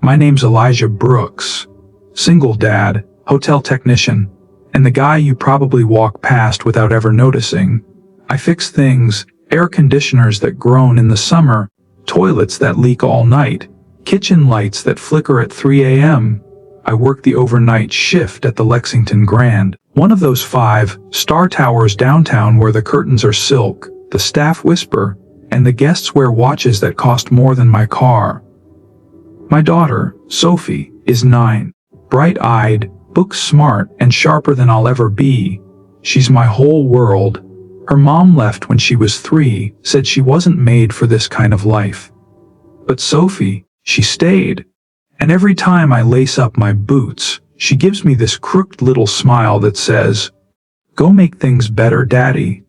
My name's Elijah Brooks. Single dad, hotel technician, and the guy you probably walk past without ever noticing. I fix things, air conditioners that groan in the summer, toilets that leak all night, kitchen lights that flicker at 3 a.m. I work the overnight shift at the Lexington Grand, one of those 5-star towers downtown where the curtains are silk, the staff whisper, and the guests wear watches that cost more than my car. My daughter, Sophie, is 9, bright-eyed, book-smart, and sharper than I'll ever be. She's my whole world. Her mom left when she was 3, said she wasn't made for this kind of life. But Sophie, she stayed. And every time I lace up my boots, she gives me this crooked little smile that says, "Go make things better, Daddy."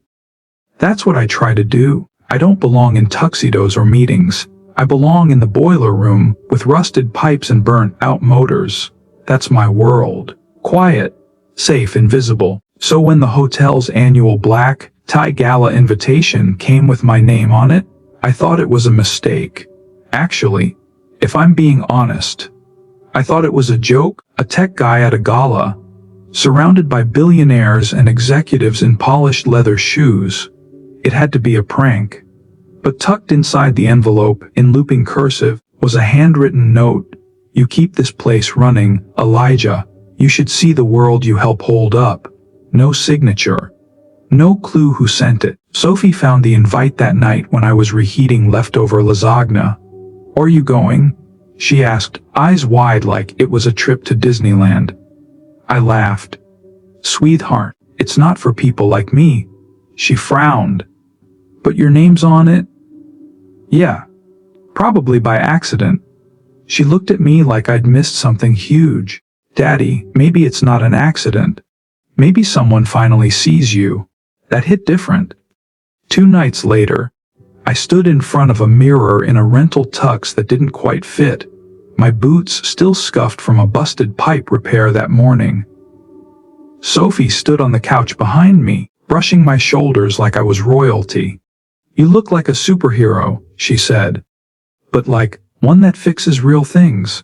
That's what I try to do. I don't belong in tuxedos or meetings. I belong in the boiler room with rusted pipes and burnt-out motors. That's my world. Quiet, safe, invisible. So when the hotel's annual black tie gala invitation came with my name on it, I thought it was a mistake. Actually, if I'm being honest, I thought it was a joke, a tech guy at a gala, surrounded by billionaires and executives in polished leather shoes. It had to be a prank. But tucked inside the envelope, in looping cursive, was a handwritten note. "You keep this place running, Elijah. You should see the world you help hold up." No signature. No clue who sent it. Sophie found the invite that night when I was reheating leftover lasagna. "Are you going?" she asked, eyes wide like it was a trip to Disneyland. I laughed. "Sweetheart, it's not for people like me." She frowned. "But your name's on it?" "Yeah. Probably by accident." She looked at me like I'd missed something huge. "Daddy, maybe it's not an accident. Maybe someone finally sees you." That hit different. 2 nights later, I stood in front of a mirror in a rental tux that didn't quite fit, my boots still scuffed from a busted pipe repair that morning. Sophie stood on the couch behind me, brushing my shoulders like I was royalty. "You look like a superhero," she said. "But like one that fixes real things."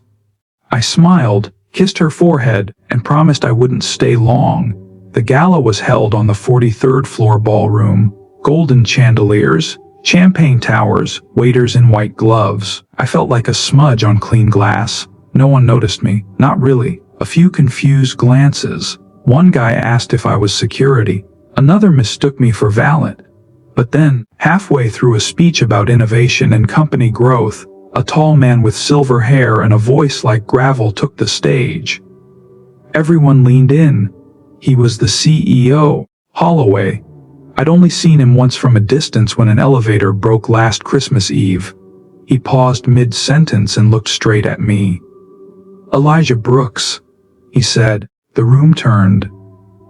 I smiled, kissed her forehead, and promised I wouldn't stay long. The gala was held on the 43rd floor ballroom. Golden chandeliers, champagne towers, waiters in white gloves. I felt like a smudge on clean glass. No one noticed me, not really. A few confused glances. One guy asked if I was security. Another mistook me for valet. But then, halfway through a speech about innovation and company growth, a tall man with silver hair and a voice like gravel took the stage. Everyone leaned in. He was the CEO, Holloway. I'd only seen him once from a distance when an elevator broke last Christmas Eve. He paused mid-sentence and looked straight at me. "Elijah Brooks," he said. The room turned.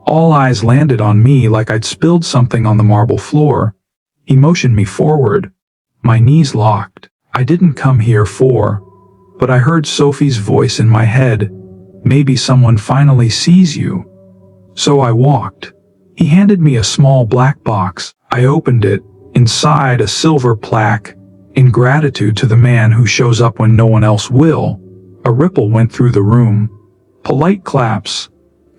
All eyes landed on me like I'd spilled something on the marble floor. He motioned me forward. My knees locked. I didn't come here for. But I heard Sophie's voice in my head. "Maybe someone finally sees you." So I walked. He handed me a small black box. I opened it. Inside, a silver plaque. "In gratitude to the man who shows up when no one else will." A ripple went through the room. Polite claps.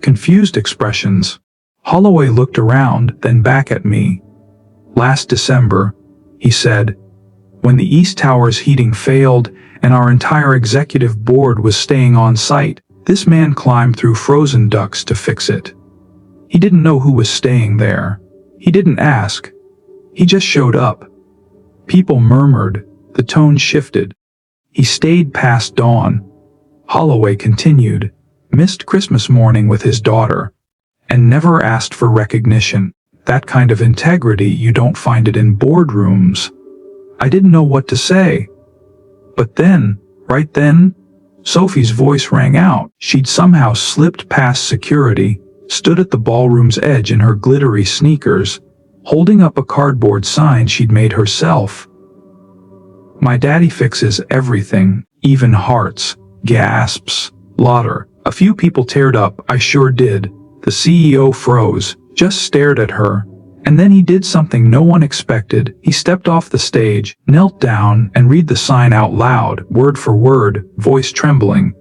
Confused expressions. Holloway looked around, then back at me. "Last December," he said, "when the East Tower's heating failed and our entire executive board was staying on site, this man climbed through frozen ducts to fix it. He didn't know who was staying there. He didn't ask. He just showed up." People murmured. The tone shifted. "He stayed past dawn." Holloway continued. "Missed Christmas morning with his daughter. And never asked for recognition. That kind of integrity, you don't find it in boardrooms." I didn't know what to say. But then, right then, Sophie's voice rang out. She'd somehow slipped past security, stood at the ballroom's edge in her glittery sneakers, holding up a cardboard sign she'd made herself. "My daddy fixes everything, even hearts." Gasps. Laughter. A few people teared up. I sure did. The CEO froze, just stared at her, And then he did something no one expected. He stepped off the stage, knelt down, and read the sign out loud, word for word, voice trembling.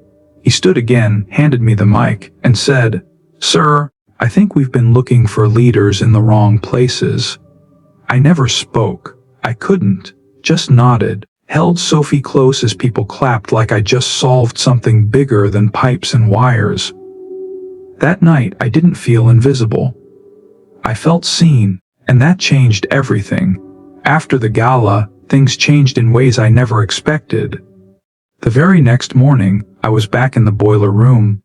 He stood again, handed me the mic, and said, "Sir, I think we've been looking for leaders in the wrong places." I never spoke. I couldn't. Just nodded, held Sophie close as people clapped like I just solved something bigger than pipes and wires. That night, I didn't feel invisible. I felt seen, and that changed everything. After the gala, things changed in ways I never expected. The very next morning, I was back in the boiler room.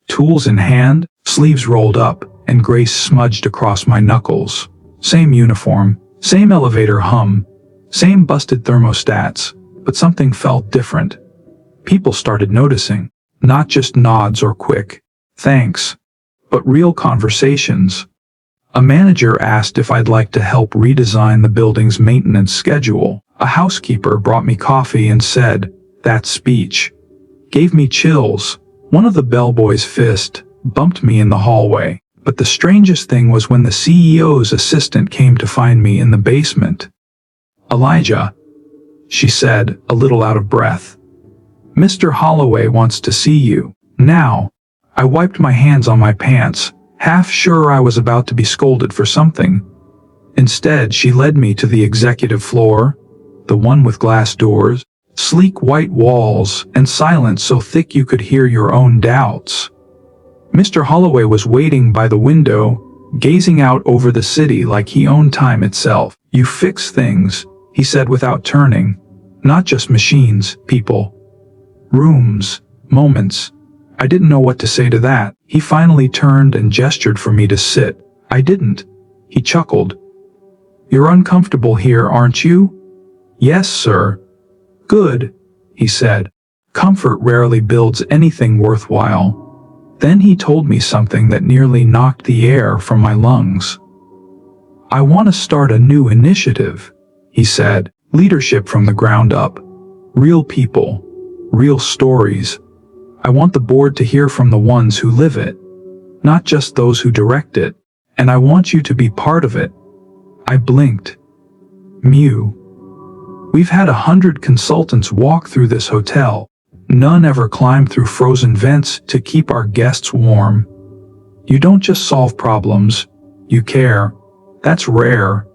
Tools in hand, sleeves rolled up, and grace smudged across my knuckles. Same uniform, same elevator hum, same busted thermostats, but something felt different. People started noticing, not just nods or quick thanks, but real conversations. A manager asked if I'd like to help redesign the building's maintenance schedule. A housekeeper brought me coffee and said, "That speech gave me chills." One of the bellboys' fist bumped me in the hallway. But the strangest thing was when the CEO's assistant came to find me in the basement. "Elijah," she said, a little out of breath. "Mr. Holloway wants to see you." Now, I wiped my hands on my pants, half sure I was about to be scolded for something. Instead, she led me to the executive floor, the one with glass doors, sleek white walls, and silence so thick you could hear your own doubts. Mr. Holloway was waiting by the window, gazing out over the city like he owned time itself. "You fix things," he said without turning. "Not just machines, people. Rooms, moments." I didn't know what to say to that. He finally turned and gestured for me to sit. I didn't. He chuckled. "You're uncomfortable here, aren't you?" "Yes, sir." "Good," he said. "Comfort rarely builds anything worthwhile." Then he told me something that nearly knocked the air from my lungs. "I want to start a new initiative," he said. "Leadership from the ground up. Real people. Real stories. I want the board to hear from the ones who live it, not just those who direct it. And I want you to be part of it." I blinked. Mew. "We've had 100 consultants walk through this hotel. None ever climbed through frozen vents to keep our guests warm. You don't just solve problems, you care. That's rare.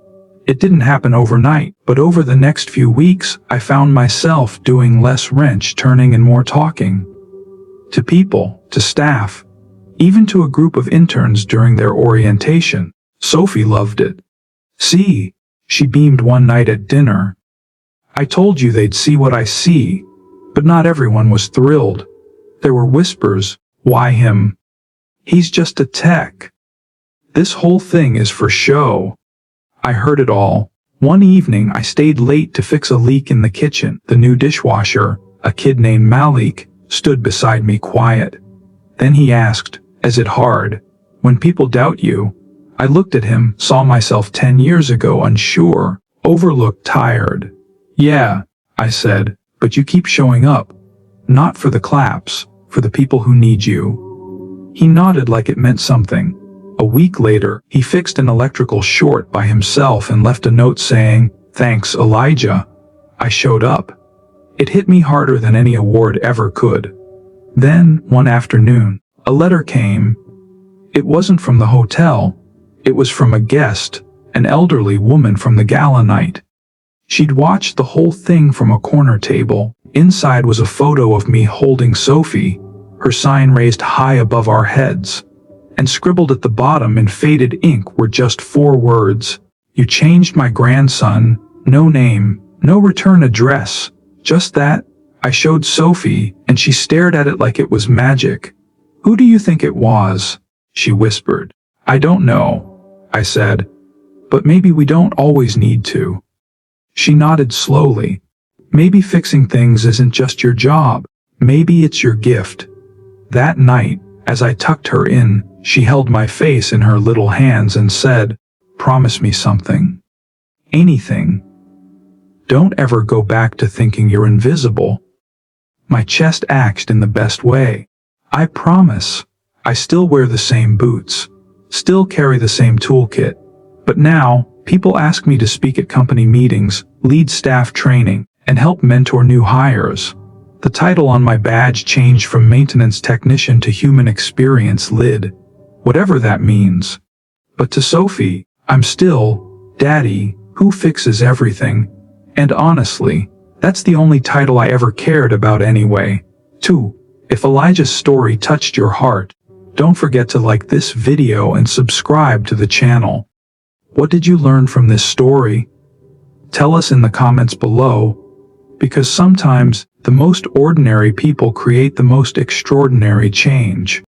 It didn't happen overnight, but over the next few weeks, I found myself doing less wrench turning and more talking. To people, to staff, even to a group of interns during their orientation. Sophie loved it. "See," she beamed one night at dinner. "I told you they'd see what I see." But not everyone was thrilled. There were whispers, "Why him? He's just a tech. This whole thing is for show." I heard it all. One evening I stayed late to fix a leak in the kitchen. The new dishwasher, a kid named Malik, stood beside me quiet. Then he asked, "Is it hard when people doubt you?" I looked at him, saw myself 10 years ago, unsure, overlooked, tired. "Yeah," I said. "But you keep showing up. Not for the claps, for the people who need you." He nodded like it meant something. A week later, he fixed an electrical short by himself and left a note saying, "Thanks, Elijah." I showed up. It hit me harder than any award ever could. Then, one afternoon, a letter came. It wasn't from the hotel. It was from a guest, an elderly woman from the gala night. She'd watched the whole thing from a corner table. Inside was a photo of me holding Sophie, her sign raised high above our heads. And scribbled at the bottom in faded ink were just 4 words. "You changed my grandson." No name, no return address. Just that. I showed Sophie, and she stared at it like it was magic. "Who do you think it was?" she whispered. "I don't know," I said. "But maybe we don't always need to." She nodded slowly. "Maybe fixing things isn't just your job. Maybe it's your gift." That night, as I tucked her in, she held my face in her little hands and said, "Promise me something. Anything. Don't ever go back to thinking you're invisible." My chest ached in the best way. "I promise. I still wear the same boots. Still carry the same toolkit. But now, people ask me to speak at company meetings, lead staff training, and help mentor new hires. The title on my badge changed from maintenance technician to human experience lead, whatever that means. But to Sophie, I'm still Daddy, who fixes everything. And honestly, that's the only title I ever cared about anyway. 2. If Elijah's story touched your heart, don't forget to like this video and subscribe to the channel. What did you learn from this story? Tell us in the comments below, because sometimes the most ordinary people create the most extraordinary change.